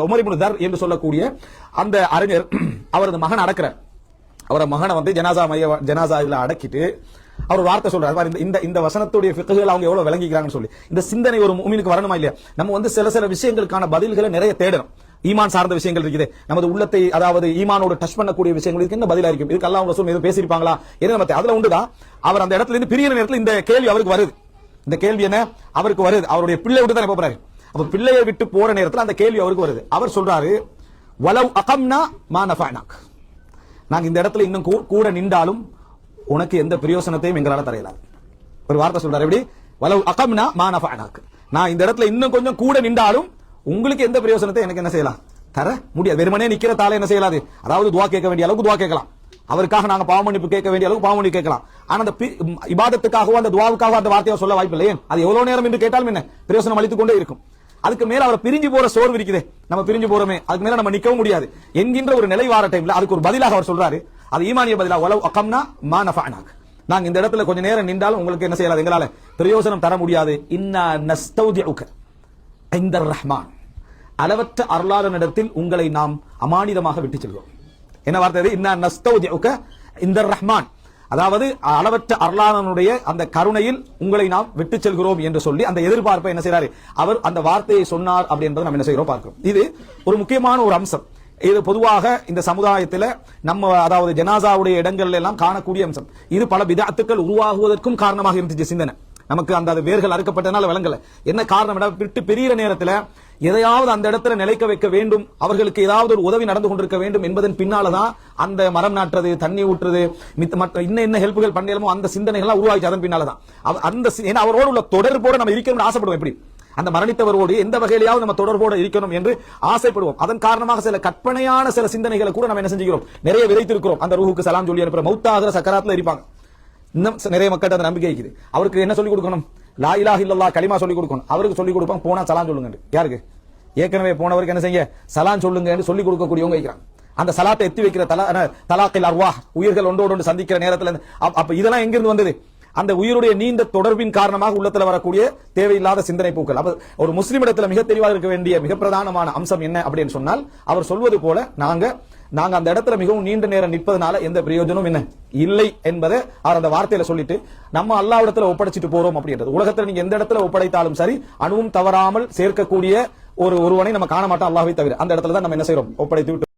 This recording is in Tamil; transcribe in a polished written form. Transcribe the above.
உமர் இப்னு தர் என்று சொல்லக்கூடிய அந்த அறிஞர் அவரது மகன் அடக்கிறார். அவர மகனை வந்து ஜனாசால அடக்கிட்டு அவர் வார்த்தை சொல்றாரு, இந்த வசனத்துடைய ஃபிக்ஹ்கள் அவங்க எவ்வளவு விளங்கிக்கிறாங்கன்னு சொல்லி. இந்த சிந்தனை ஒரு முஃமினுக்கு வரணுமா இல்லையா? நம்ம வந்து சில விஷயங்களுக்கான பதில்களை நிறைய தேடணும். ஈமான் சார்ந்த விஷயங்கள் இருக்குது, நமது உள்ளத்தை அதாவது ஈமானோடு டச் பண்ணக்கூடிய விஷயங்களுக்கு என்ன பதிலா இருக்கும், இதுக்கு அல்லாஹ் ரசூல் எதுவும் பேசியிருப்பாங்களா என்ன நம்ம அதுல உண்டுதான். அவர் அந்த இடத்துல இருந்து பிரியிற நேரத்தில் இந்த கேள்வி அவருக்கு வருது. இந்த கேள்வி என்ன அவருக்கு வருது, அவருடைய பிள்ளை விட்டு தான் போறாரு. அப்ப பிள்ளையை விட்டு போற நேரத்தில் அந்த கேள்வி அவருக்கு வருது. அவர் சொல்றாரு, வலவ் அகம்னா மா நஃபஅனாக், நாங்க இந்த இடத்துல இன்னும் கூட நின்றாலும் உனக்கு எந்த பிரயோசனத்தையும் எங்களால தரையலாம். ஒரு வார்த்தை சொல்றாரு, எப்படி வலவ் அகம்னா மா நஃபஅனாக், நான் இந்த இடத்துல இன்னும் கொஞ்சம் கூட நின்றாலும் உங்களுக்கு எந்த பிரயோசனத்தை எனக்கு என்ன செய்யலாம் தர முடியாது. வெறுமனே நிக்கிற தால என்ன செய்யலாது, அதாவது துவா கேட்க வேண்டிய அளவுக்கு துவா கேட்கலாம், அவருக்காக நாங்க பாவ மன்னிப்பு கேட்க வேண்டிய அளவுக்கு பாவ மன்னிப்பு கேட்கலாம். ஆனா அந்த இபாதத்துக்காகவோ அந்த துவாவுக்காக அந்த வார்த்தையை சொல்ல வாய்ப்பு இல்லையே. அது எவ்வளவு நேரம் என்று கேட்டாலும் என்ன பிரயோசனம் அளித்துக் கொண்டே இருக்கும். அதுக்கு மேல அவரை பிரிஞ்சு போற சோர்வு இருக்குதே, நம்ம பிரிஞ்சு போறோமே, அதுக்கு மேல நம்ம நிக்கவும் முடியாது என்கின்ற ஒரு நிலை வார டைம்ல அதுக்கு ஒரு பதிலாக அவர் சொல்றாரு, அது ஈமானிய பதிலா வலவ் அகம்னா மா நஃபஅனாக், நாங்க இந்த இடத்துல கொஞ்ச நேரம் நின்றாலும் உங்களுக்கு என்ன செய்யலாம், எங்களால பிரயோசனம் தர முடியாது. இன்னா நஸ்தௌதிஉக இன்தர் ரஹ்மான், அளவற்ற அருளாளனிடத்தில் உங்களை நாம் அமானிதமாக விட்டு செல்வோம். என்ன வார்த்தை, இன்னா நஸ்தௌதிஉக இன்தர் ரஹ்மான், அதாவது அளவற்ற அருளாளனுடைய அந்த கருணையில் உங்களை நாம் விட்டு செல்கிறோம் என்று சொல்லி அந்த எதிர்பார்ப்பை என்ன செய்யறாரு, அவர் அந்த வார்த்தையை சொன்னார் அப்படின்றத நம்ம என்ன செய்யறோம் பார்க்கிறோம். இது ஒரு முக்கியமான ஒரு அம்சம். இது பொதுவாக இந்த சமுதாயத்தில் நம்ம அதாவது ஜனாசாவுடைய இடங்கள்ல எல்லாம் காணக்கூடிய அம்சம். இது பல பிதஅத்துக்கள் உருவாகுவதற்கும் காரணமாக இருந்துச்சு சிந்தனை. நமக்கு அந்த வேர்கள் அறுக்கப்பட்டனால விளங்கல. என்ன காரணம், விட்டு பெரிய நேரத்தில் எதையாவது அந்த இடத்துல நிலைக்க வைக்க வேண்டும், அவர்களுக்கு ஏதாவது ஒரு உதவி நடந்து கொண்டிருக்க வேண்டும் என்பதன் பின்னால்தான் அந்த மரம் நாட்டுறது, தண்ணி ஊற்றுறது, மற்ற என்ன ஹெல்ப்புகள் பண்ணலாமோ அந்த சிந்தனைகள் உருவாக்கி. அதன் பின்னால்தான் அந்த அவரோடு உள்ள தொடர்போடு நம்ம இருக்கணும்னு ஆசைப்படுவோம். எப்படி அந்த மரணித்தவரோடு எந்த வகையிலாவது நம்ம தொடர்போடு இருக்கணும் என்று ஆசைப்படுவோம். அதன் காரணமாக சில கற்பனையான சில சிந்தனைகளை கூட நம்ம என்ன செஞ்சுக்கிறோம், நிறைய விதைத்திருக்கிறோம். அந்த ரூஹுக்கு சலாம் சொல்லி அனுப்புற மௌத்தாகிற சக்கராத்துல இருப்பாங்க. இன்னும் நிறைய மக்கள் அந்த நம்பிக்கை இருக்குது. அவருக்கு என்ன சொல்லிக் கொடுக்கணும், லா இலாஹ இல்லல்லாஹ் கலிமா சொல்லிக் கொடுக்கணும். அவருக்கு சொல்லிக் கொடுப்பாங்க, போனா சலாம் சொல்லுங்க. யாருக்கு, ஏற்கனவே போனவருக்கு என்ன செய்ய சலாம் சொல்லுங்க என்று சொல்லிக் கொடுக்கக்கூடியவங்க இருக்கிறாங்க. அந்த சலாத்தை எத்தி வைக்கிற தலாக்கில் அர்வாஹ், உயிர்கள் ஒன்றோடு சந்திக்கிற நேரத்தில் அப்ப இதெல்லாம் எங்கிருந்து வந்தது, அந்த உயிருடைய நீண்ட தொடர்பின் காரணமாக உள்ளத்துல வரக்கூடிய தேவையில்லாத சிந்தனை பூக்கள். அப்ப ஒரு முஸ்லிம் இடத்துல மிக தெளிவாக இருக்க வேண்டிய மிக பிரதானமான அம்சம் என்ன அப்படின்னு சொன்னால், அவர் சொல்வது போல நாங்க அந்த இடத்துல மிகவும் நீண்ட நேரம் நிற்பதனால எந்த பிரயோஜனமும் என்ன இல்லை என்பதை அவர் அந்த வார்த்தையில சொல்லிட்டு நம்ம அல்லாஹ்விடத்துல ஒப்படைச்சிட்டு போறோம் அப்படின்றது. உலகத்துல நீங்க எந்த இடத்துல ஒப்படைத்தாலும் சரி, அணுவும் தவறாமல் சேர்க்கக்கூடிய ஒருவனை நம்ம காண மாட்டோம் அல்லாஹ்வை தவிர. அந்த இடத்துல தான் நம்ம என்ன செய்யறோம், ஒப்படைத்து விட்டு